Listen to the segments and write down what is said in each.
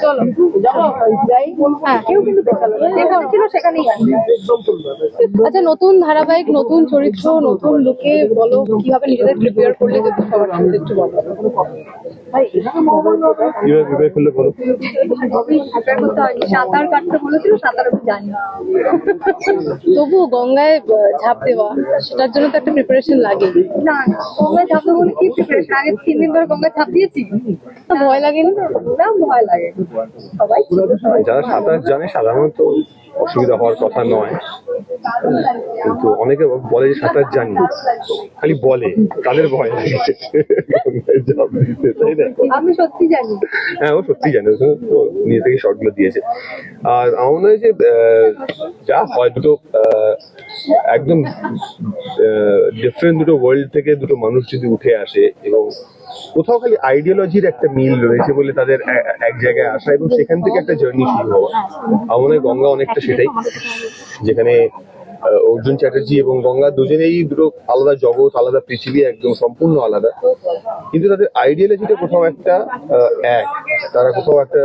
চলো যাই। হ্যাঁ, কেউ কিন্তু দেখালো না, যেখানে ছিল সেখানেই আছে। আচ্ছা, নতুন ধারাবাহিক, নতুন চরিত্র, নতুন লুকে বলো কিভাবে নিজেদের প্রিপেয়ার করলে, যদি সবার সাথে একটু বলো। কিভাবে প্রিপেয়ার করলে বলো। সাঁতার কাটতে বলেছিল, সাঁতার আমি জানি না। তবু গঙ্গায় ঝাঁপ দেওয়া, সেটার জন্য তো একটা প্রিপারেশন লাগে। না, গঙ্গায় ঝাঁপ দেবো বলে কি প্রিপারেশন? আগে 3 দিন ধরে গঙ্গায় ঝাঁপ দিয়েছি। তো ভয় লাগেনি? না, ভয় লাগে। সবাই যারা সাঁতার জানে সাধারণত অসুবিধা হওয়ার কথা নয়, কিন্তু অনেকে বলে যে সাঁতার জানি, খালি বলে, তাদের ভয় লাগে। তাই না? আমি সত্যি জানি। হ্যাঁ, ও সত্যি জানে, ও নিজে থেকে শর্ট গুলো দিয়েছে। আর আমার মনে হয় যে যা হয় দুটো একদম ডিফারেন্ট দুটো ওয়ার্ল্ড থেকে দুটো মানুষ যদি উঠে আসে এবং কোথাও খালি আইডিওলজির একটা মিল রয়েছে বলে তাদের এক জায়গায় আসা এবং সেখান থেকে একটা জার্নি শুরু হওয়া। আমার মনে হয় গঙ্গা অনেকটা সেটাই, যেখানে অর্জুন চ্যাটার্জি এবং গঙ্গা দুজনেই দুটো আলাদা জগৎ, আলাদা পৃথিবী, একদম সম্পূর্ণ আলাদা, কিন্তু তাদের আইডিওলজিটা কোথাও একটা এক। তারা কোথাও একটা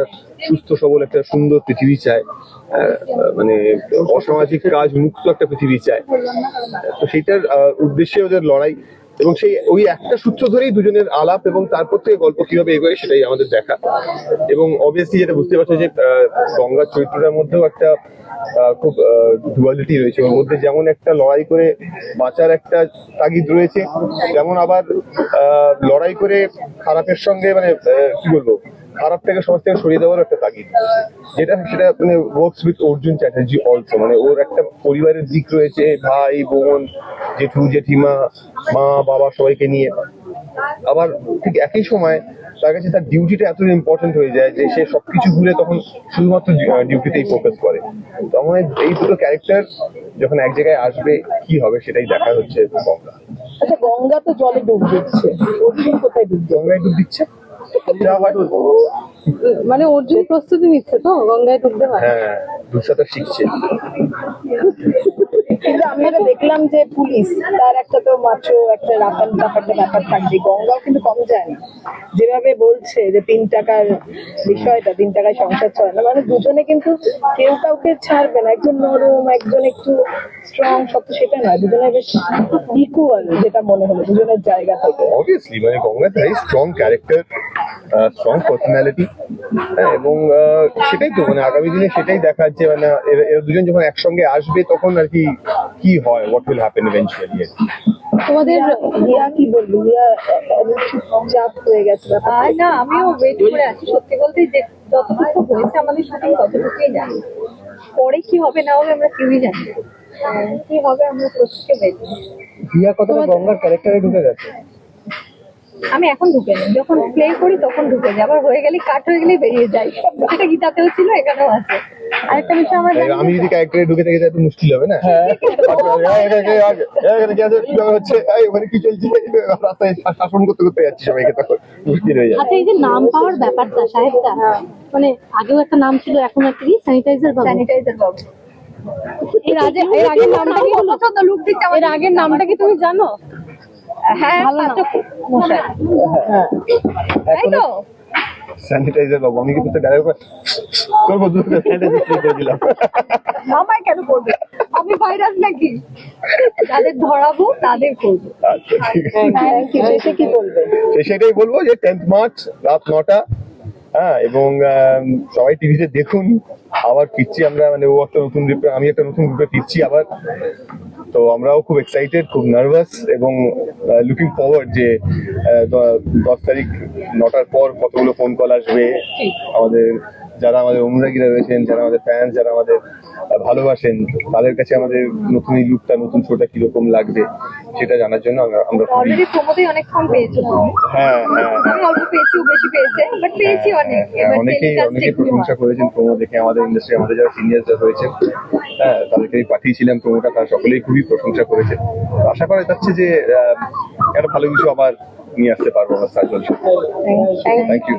সুস্থ সবল একটা সুন্দর পৃথিবী চায়, মানে অসামাজিক কাজ মুক্ত একটা পৃথিবী চায়। তো সেইটার উদ্দেশ্যে ওদের লড়াই, এবং সেই ওই একটা সূত্র ধরেই দুজনের আলাপ, এবং তারপর থেকে গল্প কিভাবে এগোয় সেটাই আমাদের দেখা। এবং অবভিয়াসলি যেটা বুঝতে পারছো যে গঙ্গার চরিত্রটার মধ্যেও একটা খুব ডুয়ালিটি রয়েছে। ওর মধ্যে যেমন একটা লড়াই করে বাঁচার একটা তাগিদ রয়েছে, তেমন আবার লড়াই করে খারাপের সঙ্গে, মানে কি বলবো, খারাপ থেকে সমাজ থেকে সরিয়ে দেওয়ার একটা তাগিদ, সেটা মানে works with Arjun Chatterjee also. মানে ওর একটা পরিবারের দিক রয়েছে, ভাই বোন, জেঠু জেঠিমা, মা বাবা সবাইকে নিয়ে। আবার ঠিক একই সময় তার কাছে তার ডিউটিটা এত ইম্পর্টেন্ট হয়ে যায় যে সে সবকিছু ভুলে তখন শুধুমাত্র ডিউটিতেই ফোকাস করে। তো আমার এই দুটো ক্যারেক্টার যখন এক জায়গায় আসবে কি হবে সেটাই দেখা হচ্ছে গঙ্গা। আচ্ছা, গঙ্গা তো জলে ডুব দিচ্ছে, অর্জুন কোথায় ডুব? গঙ্গায় ডুব দিচ্ছে, মানে অর্জুন প্রস্তুতি নিচ্ছে তো গঙ্গায় ডুব দেওয়ার? হ্যাঁ, দুঃসাঁতার শিখছে। কিন্তু আমি এটা দেখলাম যে পুলিশ, তার একটা তো মাত্র একটা রাফান ব্যাপারটা ব্যাপার থাকবে। গঙ্গাও কিন্তু কম যায় না, যেভাবে বলছে যে 3 টাকার বিষয়টা, 3 টাকায় সংসার চলে না। মানে দুজনে কিন্তু কেউ কাউকে ছাড়বে না, একজন নরম, একজন একটু স্ট্রং, সব তো সেটা নয়, দুজনে বেশ ইকুয়াল, যেটা মনে হলো দুজনের জায়গা থেকে। অবভিয়াসলি মানে Ganga very strong character, strong personality, এবং সেটাই তো মানে আগামী দিনে সেটাই দেখাচ্ছে। মানে এরা দুজন যখন একসঙ্গে আসবে তখন আর কি কি হয়, হোয়াট উইল হ্যাপেন ইভেন্চুয়ালি। তোমাদের রিয়া কি বলবো? রিয়া চাপ হয়ে গেছে ব্যাপারটা। না, আমিও ওয়েট করে আছি সত্যি বলতে, যে যতটুকু হয়েছে আমাদের শুটিং ততটুকুই জানি, পরে কি হবে না হবে আমরা কেউই জানি না। কি হবে আমরা প্রত্যেকে ওয়েট করি। রিয়া কতটা গঙ্গার ক্যারেক্টারে ঢুকে গেছে? আমি এখন ঢুকে নেই, যখন প্লে করি তখন ঢুকে যাই, আবার হয়ে গেলে কাট হয়ে গেলেই বেরিয়ে যাই। সেটা গীতাতেও ছিল, এখানেও আছে। আরেকটা বিষয় আমার, আমি যদি ক্যারেক্টারে ঢুকে থাকি তাহলে মুশকিল হবে না? মানে কি চলছে, রাস্তায় শাসন করতে করতে যাচ্ছি সবাইকে, তখন মুশকিল হয়ে যায়। আচ্ছা, এই যে নাম পাওয়ার ব্যাপারটা সাহেবটা, মানে আগেও একটা নাম ছিল, এখন একটা কি স্যানিটাইজার বাবু। স্যানিটাইজার বাবু, এর আগের নামটা কি? লুক দিচ্ছে। এর আগের নামটা কি তুমি জানো? হ্যাঁ, ভালো না। মশাই, তাই তো। স্যানিটাইজার বাবু, আমি কিন্তু ডাইরেক্ট করবো, স্যানিটাইজার স্প্রে করে দিলাম। আমায় কেন করবে? আমি ভাইরাস নাকি? যাদের ধরাবো তাদের করবো। আচ্ছা, ঠিক আছে। শেষে কি বলবে? সেটাই বলবো যে 10th মার্চ রাত 9টা, হ্যাঁ, এবং সবাই টিভিতে দেখুন। আবার ফিরছি আমরা, মানে ও একটা নতুন গ্রুপে, আমি একটা নতুন গ্রুপে ফিরছি আবার। তো আমরাও খুব এক্সাইটেড, খুব নার্ভাস, এবং লুকিং ফরওয়ার্ড যে 10 তারিখ 9টার পর কতগুলো ফোন কল আসবে আমাদের, যারা আমাদের অনুরাগীরা রয়েছেন, যারা আমাদের ফ্যান্স, যারা আমাদের ভালোবাসেন, তাদের কাছে আমাদের নতুন এই লুকটা, নতুন শোটা কিরকম লাগবে সেটা জানার জন্য আমরা অলরেডি প্রমোতেই অনেক ফোন পেয়েছো। হ্যাঁ হ্যাঁ, আমি অল্প পেয়েছি, ও বেশি পেয়েছে, বাট পেয়েছি অনেক। অনেকেই প্রশংসা করেছেন প্রোমো দেখে। আমাদের ইন্ডাস্ট্রি, আমাদের যারা সিনিয়ররা রয়েছেন, হ্যাঁ, তাদেরকে পাঠিয়েছিলাম প্রোমোটা, তারা সকলেই খুবই প্রশংসা করেছেন। আশা করা যাচ্ছে যে একটা ভালো কিছু আবার নিয়ে আসতে পারবো আমরা স্টার জলসায়। Thank you.